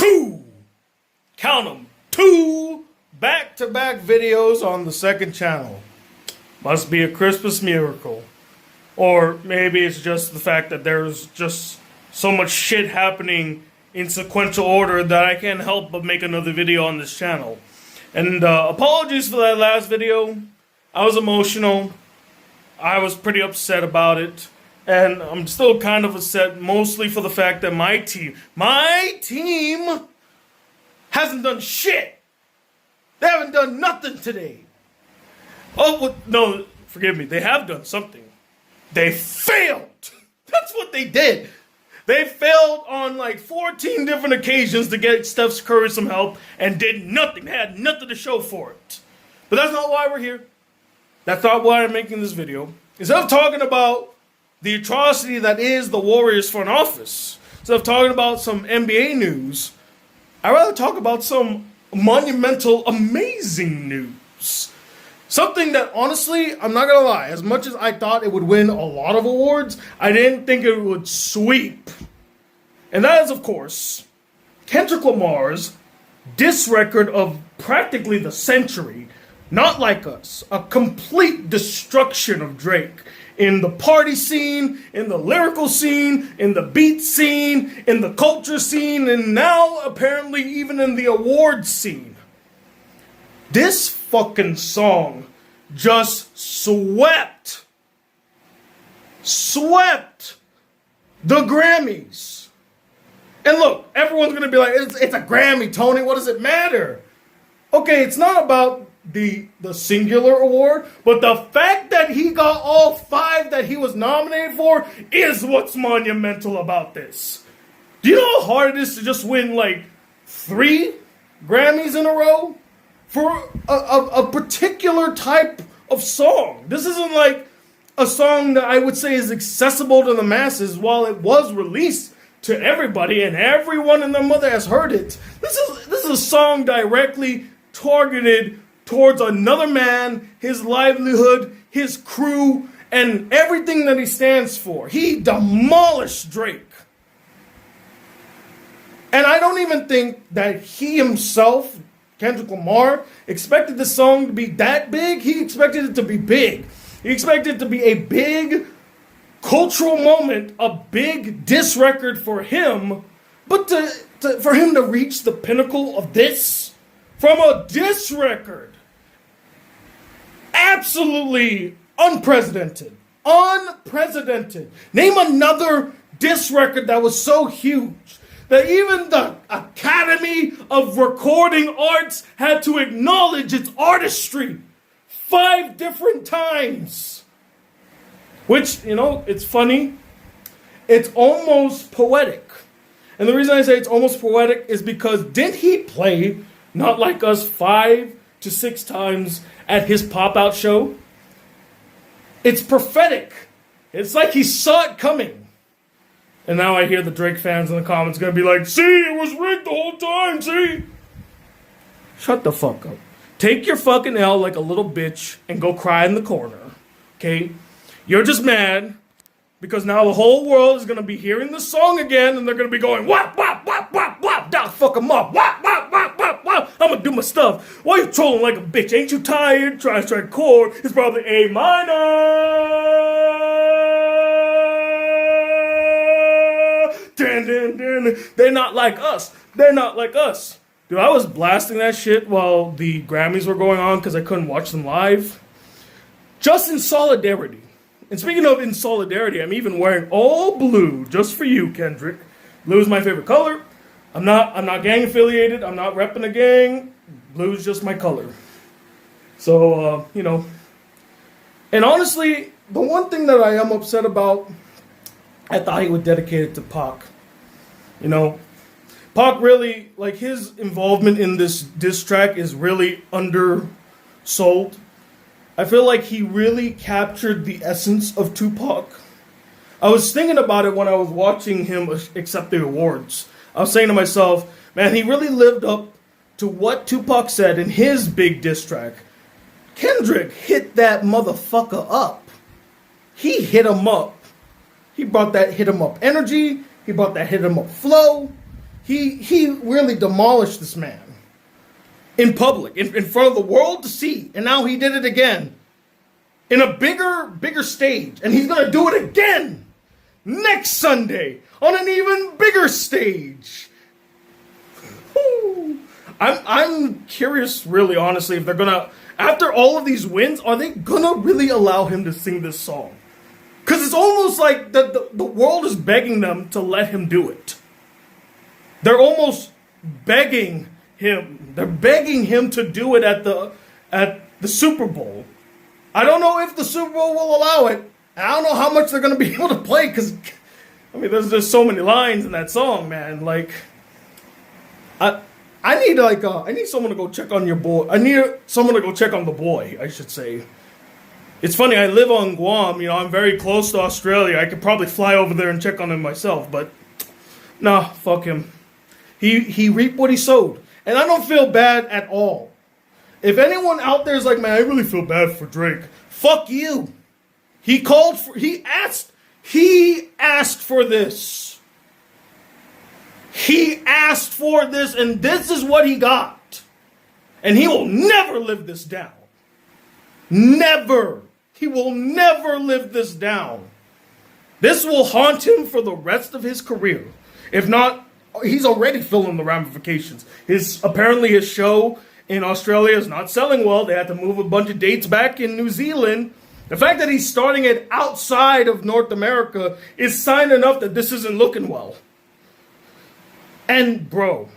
two, count them, two back-to-back videos on the second channel. Must be a Christmas miracle. Or maybe it's just the fact that there's just so much shit happening in sequential order that I can't help but make another video on this channel. And apologies for that last video. I was emotional. I was pretty upset about it. And I'm still kind of upset mostly for the fact that my team hasn't done shit. They haven't done nothing today. Oh, well, no, forgive me. They have done something. They failed. That's what they did. They failed on like 14 different occasions to get Steph Curry some help and did nothing. They had nothing to show for it. But that's not why we're here. That's not why I'm making this video. Instead of talking about the atrocity that is the Warriors front office, instead of talking about some NBA news, I'd rather talk about some monumental, amazing news. Something that, honestly, I'm not gonna lie, as much as I thought it would win a lot of awards, I didn't think it would sweep. And that is, of course, Kendrick Lamar's diss record of practically the century, Not Like Us, a complete destruction of Drake in the party scene, in the lyrical scene, in the beat scene, in the culture scene, and now apparently even in the awards scene. This fucking song just swept the Grammys. And look, everyone's gonna be like, it's a Grammy, Tony, what does it matter? Okay, it's not about the singular award, but the fact that he got all 5 that he was nominated for is what's monumental about this. Do you know how hard it is to just win like 3 Grammys in a row for a particular type of song? This isn't like a song that I would say is accessible to the masses. While it was released to everybody and everyone and their mother has heard it, this is a song directly targeted towards another man, his livelihood, his crew, and everything that he stands for. He demolished Drake. And I don't even think that he himself, Kendrick Lamar, expected the song to be that big. He expected it to be big. He expected it to be a big cultural moment, a big diss record for him. But for him to reach the pinnacle of this from a diss record, absolutely unprecedented. Unprecedented. Name another diss record that was so huge that even the Academy of Recording Arts had to acknowledge its artistry 5 different times. Which, you know, it's funny. It's almost poetic. And the reason I say it's almost poetic is because didn't he play Not Like Us 5 to 6 times at his pop-out show? It's prophetic. It's like he saw it coming. And now I hear the Drake fans in the comments gonna be like, see, it was rigged the whole time, see? Shut the fuck up. Take your fucking L like a little bitch and go cry in the corner, okay? You're just mad because now the whole world is gonna be hearing the song again and they're gonna be going, wop, wop, wop, wop, wop, down, fuck them up, wop, wop, wop, wop, wop, I'm gonna do my stuff. Why you trolling like a bitch? Ain't you tired? Try to strike chord. It's probably A minor. They're not like us. They're not like us. Dude, I was blasting that shit while the Grammys were going on because I couldn't watch them live. Just in solidarity. And speaking of in solidarity, I'm even wearing all blue just for you, Kendrick. Blue is my favorite color. I'm not gang affiliated. I'm not repping a gang. Blue is just my color. So, you know. And honestly, the one thing that I am upset about, I thought he would dedicate it to Pac. You know, Pac really, like, his involvement in this diss track is really undersold. I feel like he really captured the essence of Tupac. I was thinking about it when I was watching him accept the awards. I was saying to myself, man, he really lived up to what Tupac said in his big diss track. Kendrick hit that motherfucker up. He hit him up. He brought that hit him up energy. He brought that hit him up flow. he really demolished this man in public, in front of the world to see. And now he did it again in a bigger stage. And he's going to do it again next Sunday on an even bigger stage. I'm curious, really, honestly, if they're going to, after all of these wins, are they going to really allow him to sing this song? Because it's almost like the world is begging them to let him do it. They're almost begging him. They're begging him to do it at the Super Bowl. I don't know if the Super Bowl will allow it. I don't know how much they're going to be able to play because, I mean, there's just so many lines in that song, man. Like, I need someone to go check on your boy. I need someone to go check on the boy, I should say. It's funny, I live on Guam, you know, I'm very close to Australia. I could probably fly over there and check on him myself, but nah, fuck him. He reaped what he sowed. And I don't feel bad at all. If anyone out there is like, man, I really feel bad for Drake. Fuck you. He asked for this. He asked for this, and this is what he got. And he will never live this down. Never. He will never live this down. This will haunt him for the rest of his career. If not, he's already feeling the ramifications. Apparently his show in Australia is not selling well. They had to move a bunch of dates back in New Zealand. The fact that he's starting it outside of North America is sign enough that this isn't looking well. And bro,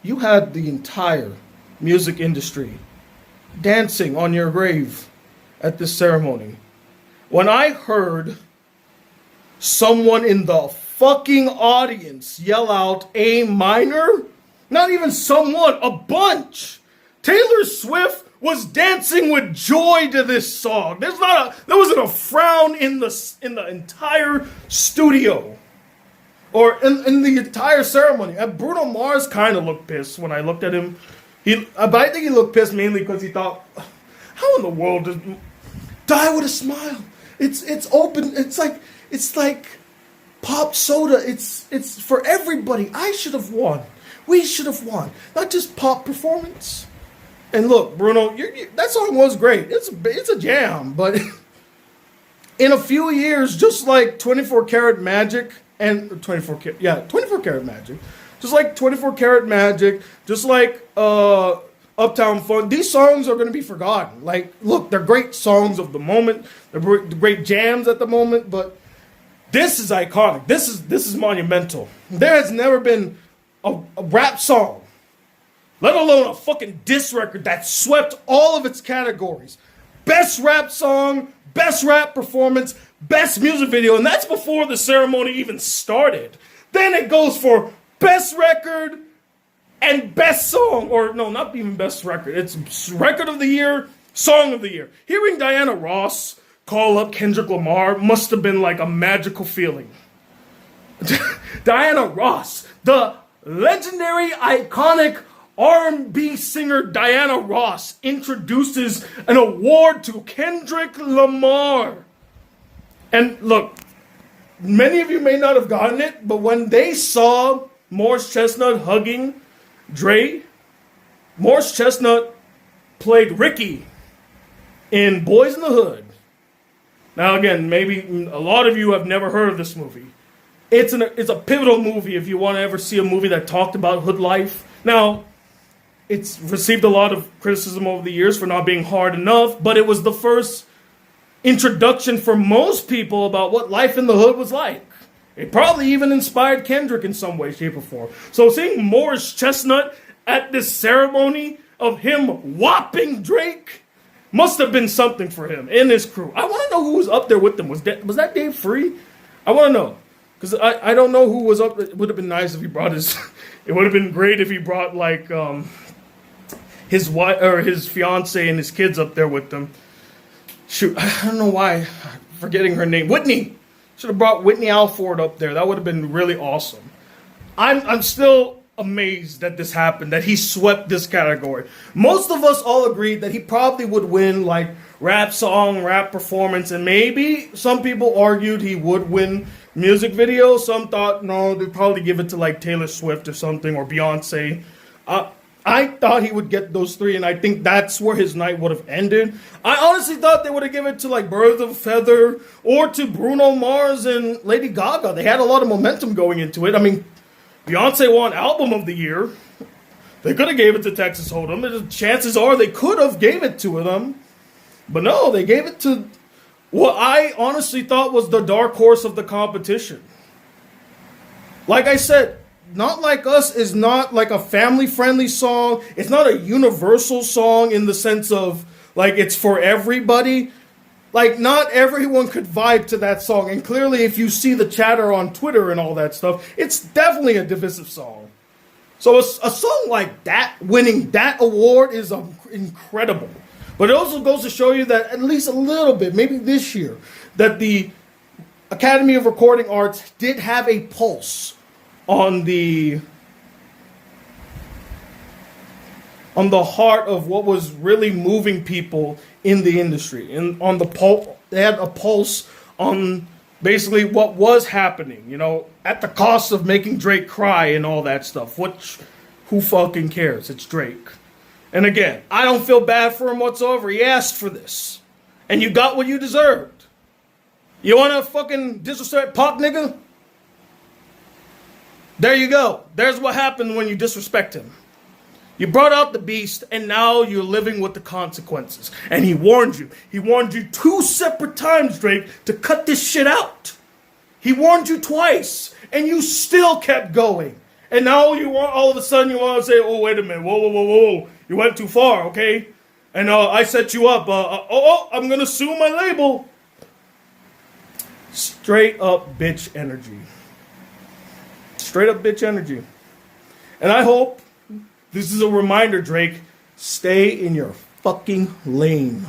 you had the entire music industry dancing on your grave at this ceremony. When I heard someone in the fucking audience yell out A minor, not even someone, a bunch. Taylor Swift was dancing with joy to this song. There wasn't a frown in the entire studio. Or in the entire ceremony. Bruno Mars kind of looked pissed when I looked at him. But I think he looked pissed mainly because he thought, how in the world does Die With a Smile? It's open. It's like pop soda. It's for everybody. I should have won. We should have won. Not just pop performance. And look, Bruno, that song was great. It's a jam. But in a few years, just like 24 Karat Magic and 24 Karat Magic, just like 24 Karat Magic, just like Uptown Funk, these songs are going to be forgotten. Like, look, they're great songs of the moment. They're great jams at the moment, but this is iconic. This is monumental. There has never been a rap song, let alone a fucking diss record, that swept all of its categories. Best rap song, best rap performance, best music video, and that's before the ceremony even started. Then it goes for best record and best song, or no, not even best record. It's record of the year, song of the year. Hearing Diana Ross call up Kendrick Lamar must have been like a magical feeling. Diana Ross, the legendary, iconic R&B singer Diana Ross, introduces an award to Kendrick Lamar. And look, many of you may not have gotten it, but when they saw Morris Chestnut hugging Dre, Morris Chestnut played Ricky in Boys in the Hood. Now again, maybe a lot of you have never heard of this movie. It's a pivotal movie if you want to ever see a movie that talked about hood life. Now, it's received a lot of criticism over the years for not being hard enough, but it was the first introduction for most people about what life in the hood was like. It probably even inspired Kendrick in some way, shape, or form. So seeing Morris Chestnut at this ceremony of him whopping Drake must have been something for him and his crew. I want to know who was up there with them. Was that Dave Free? I want to know. Because I don't know who was up. It would have been nice if he brought his... It would have been great if he brought, like, his wife or his fiance and his kids up there with them. Shoot, I don't know why. I'm forgetting her name. Whitney! Should have brought Whitney Alford up there. That would have been really awesome. I'm still amazed that this happened, that he swept this category. Most of us all agreed that he probably would win, like, rap song, rap performance, and maybe some people argued he would win music video. Some thought, no, they'd probably give it to like Taylor Swift or something, or Beyonce. I thought he would get those three, and I think that's where his night would have ended. I honestly thought they would have given it to like Birds of a Feather or to Bruno Mars and Lady Gaga. They had a lot of momentum going into it. I mean, Beyonce won Album of the Year. They could have gave it to Texas Hold'em. Chances are they could have gave it to them. But no, they gave it to what I honestly thought was the dark horse of the competition. Like I said, Not Like Us is not like a family-friendly song. It's not a universal song in the sense of like it's for everybody. Like not everyone could vibe to that song. And clearly if you see the chatter on Twitter and all that stuff, it's definitely a divisive song. So a song like that, winning that award is incredible. But it also goes to show you that at least a little bit, maybe this year, that the Academy of Recording Arts did have a pulse on the heart of what was really moving people in the industry. And on the pulse, they had a pulse on basically what was happening, you know, at the cost of making Drake cry and all that stuff. Who fucking cares? It's Drake. And again, I don't feel bad for him whatsoever. He asked for this. And you got what you deserved. You want to fucking disrespect Pac, nigga? There you go. There's what happened when you disrespect him. You brought out the beast, and now you're living with the consequences. And he warned you. He warned you 2 separate times, Drake, to cut this shit out. He warned you twice, and you still kept going. And now all of a sudden you want to say, oh, wait a minute, whoa. You went too far, okay? And I set you up. I'm going to sue my label. Straight up bitch energy. Straight up bitch energy. And I hope this is a reminder, Drake, stay in your fucking lane.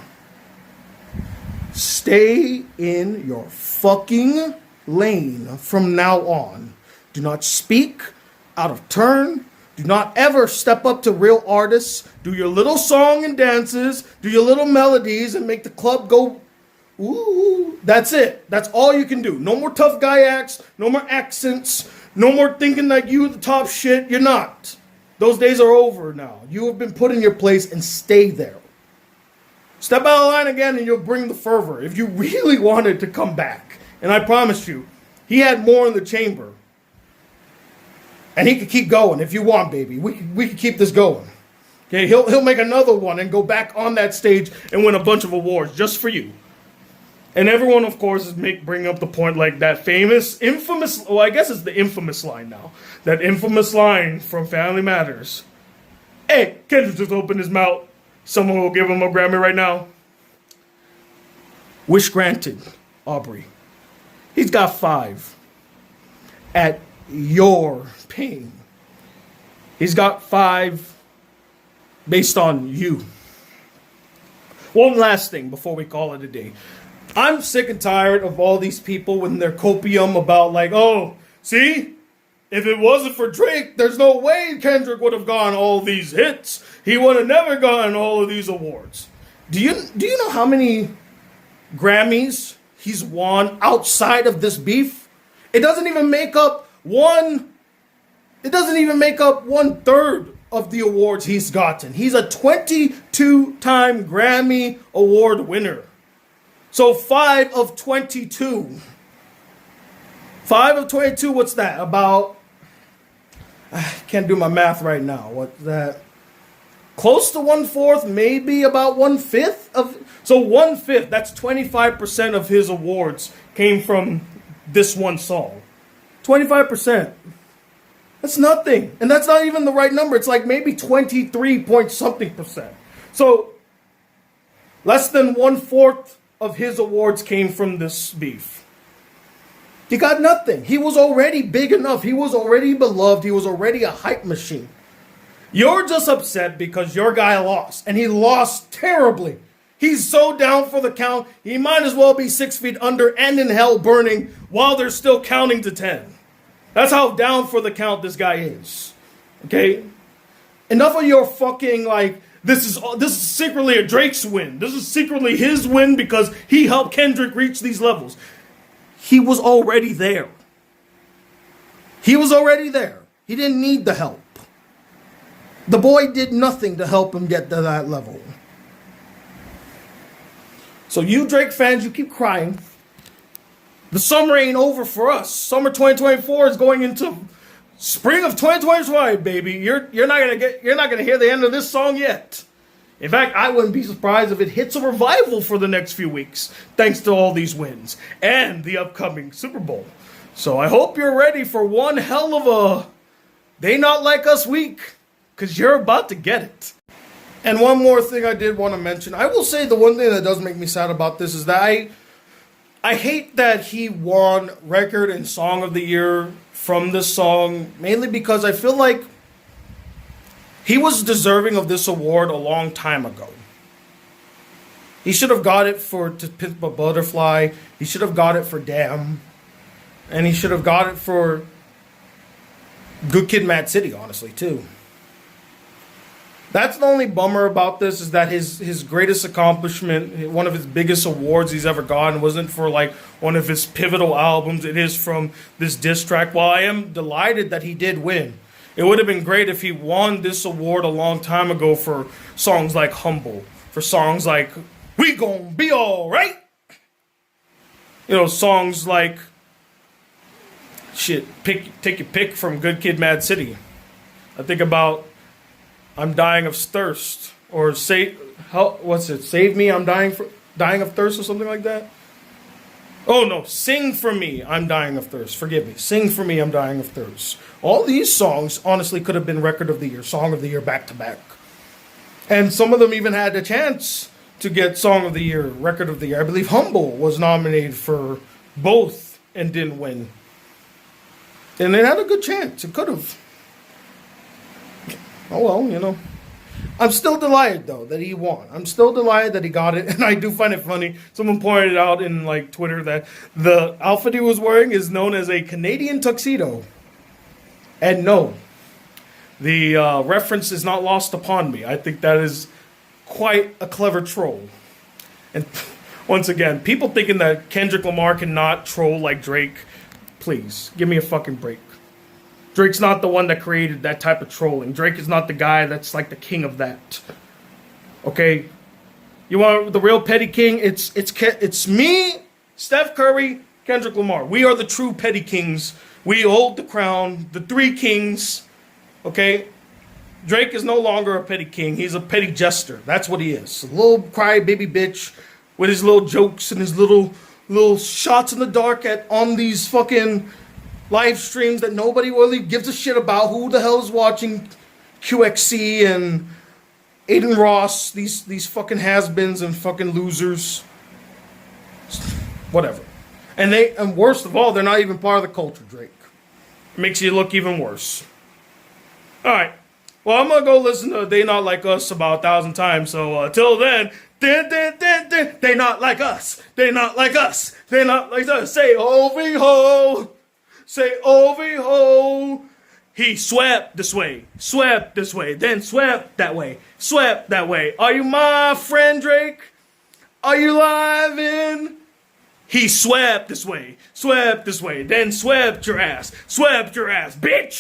Stay in your fucking lane from now on. Do not speak out of turn. Do not ever step up to real artists. Do your little song and dances. Do your little melodies and make the club go, ooh. That's it. That's all you can do. No more tough guy acts. No more accents. No more thinking like you the top shit. You're not. Those days are over now. You have been put in your place and stay there. Step out of line again and you'll bring the fervor if you really wanted to come back. And I promise you, he had more in the chamber. And he could keep going if you want, baby. We can keep this going. Okay, he'll make another one and go back on that stage and win a bunch of awards just for you. And everyone, of course, is bringing up the point like that infamous, well, I guess it's the infamous line now. That infamous line from Family Matters. Hey, Kendrick just opened his mouth. Someone will give him a Grammy right now. Wish granted, Aubrey. He's got 5. At your pain. He's got 5 based on you. One last thing before we call it a day. I'm sick and tired of all these people with their copium about like, oh, see? If it wasn't for Drake, there's no way Kendrick would have gotten all these hits. He would have never gotten all of these awards. Do you know how many Grammys he's won outside of this beef? It doesn't even make up 1/3 of the awards he's gotten. He's a 22-time Grammy Award winner. So 5 of 22. 5 of 22, what's that? About, I can't do my math right now. What's that? Close to 1/4, maybe about 1/5 of, so 1/5, that's 25% of his awards came from this one song. 25%. That's nothing. And that's not even the right number. It's like maybe 23 point something percent. So less than 1/4 of his awards came from this beef. He got nothing. He was already big enough. He was already beloved. He was already a hype machine. You're just upset because your guy lost. And he lost terribly. He's so down for the count, he might as well be 6 feet under and in hell burning while they're still counting to 10. That's how down for the count this guy is. Okay? Enough of your fucking like, this is secretly a Drake's win. This is secretly his win because he helped Kendrick reach these levels. He was already there. He was already there. He didn't need the help. The boy did nothing to help him get to that level. So you Drake fans, you keep crying. The summer ain't over for us. Summer 2024 is going into spring of 2025, baby. You're not gonna hear the end of this song yet. In fact, I wouldn't be surprised if it hits a revival for the next few weeks, thanks to all these wins and the upcoming Super Bowl. So I hope you're ready for one hell of a They Not Like Us week, because you're about to get it. And one more thing I did want to mention. I will say the one thing that does make me sad about this is that I hate that he won Record and Song of the Year from this song, mainly because I feel like he was deserving of this award a long time ago. He should have got it for To Pimp a Butterfly. He should have got it for Damn. And he should have got it for Good Kid, Mad City, honestly, too. That's the only bummer about this, is that his greatest accomplishment, one of his biggest awards he's ever gotten, wasn't for like one of his pivotal albums. It is from this diss track. While I am delighted that he did win, it would have been great if he won this award a long time ago for songs like Humble, for songs like We Gon' Be Alright. You know, songs like take your pick from Good Kid, Mad City. I think about I'm Dying of Thirst, or Save Me, I'm dying of thirst, or something like that. Oh no, Sing for Me, I'm Dying of Thirst. Forgive me. Sing for Me, I'm Dying of Thirst. All these songs honestly could have been Record of the Year, Song of the Year back to back. And some of them even had a chance to get Song of the Year, Record of the Year. I believe Humble was nominated for both and didn't win. And it had a good chance. It could have. Oh well, you know. I'm still delighted though that he won. I'm still delighted that he got it, and I do find it funny. Someone pointed out in like Twitter that the outfit he was wearing is known as a Canadian tuxedo. And no, the reference is not lost upon me. I think that is quite a clever troll. And once again, people thinking that Kendrick Lamar cannot troll like Drake, please give me a fucking break. Drake's not the one that created that type of trolling. Drake is not the guy that's like the king of that. Okay? You want the real petty king? It's me, Steph Curry, Kendrick Lamar. We are the true petty kings. We hold the crown, the three kings. Okay? Drake is no longer a petty king. He's a petty jester. That's what he is. A little crybaby bitch with his little jokes and his little shots in the dark on these fucking live streams that nobody really gives a shit about. Who the hell is watching QXC and Aiden Ross? These fucking has-beens and fucking losers. Whatever. And worst of all, they're not even part of the culture, Drake. It makes you look even worse. Alright. Well, I'm gonna go listen to They Not Like Us about 1,000 times. So till then, they not like us. They not like us. They not like us. Say ho. Say ho. He swept this way, then swept that way. Are you my friend, Drake? Are you live in? He swept this way, then swept your ass, bitch.